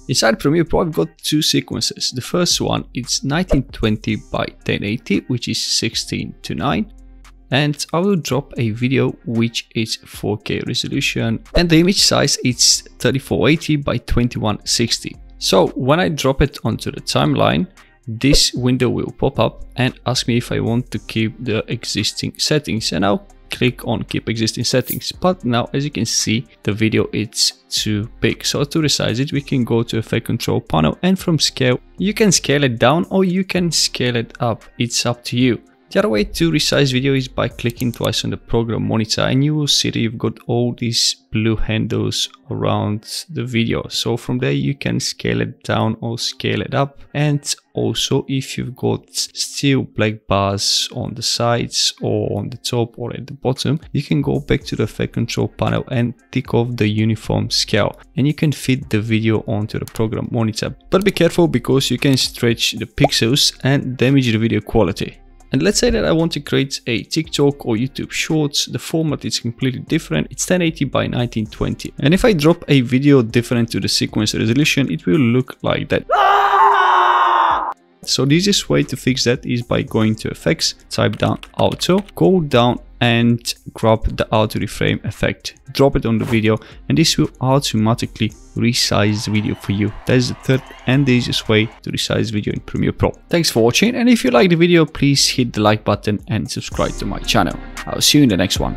Inside Premiere Pro, I've got two sequences. The first one is 1920 by 1080, which is 16:9. And I will drop a video which is 4K resolution, and the image size is 3480 by 2160. So when I drop it onto the timeline, this window will pop up and ask me if I want to keep the existing settings, and I'll click on keep existing settings. But now, as you can see, the video is too big. So to resize it, we can go to effect control panel, and from scale, you can scale it down or you can scale it up. It's up to you. The other way to resize video is by clicking twice on the program monitor, and you will see that you've got all these blue handles around the video. So from there you can scale it down or scale it up. And also, if you've got still black bars on the sides or on the top or at the bottom, you can go back to the effect control panel and tick off the uniform scale, and you can fit the video onto the program monitor. But be careful, because you can stretch the pixels and damage the video quality. And let's say that I want to create a TikTok or YouTube Shorts. The format is completely different. It's 1080 by 1920. And if I drop a video different to the sequence resolution, it will look like that. So the easiest way to fix that is by going to effects, type down auto, go down and grab the auto reframe effect, drop it on the video, and this will automatically resize the video for you. That is the third and the easiest way to resize video in Premiere Pro. Thanks for watching, and if you like the video, please hit the like button and subscribe to my channel. I'll see you in the next one.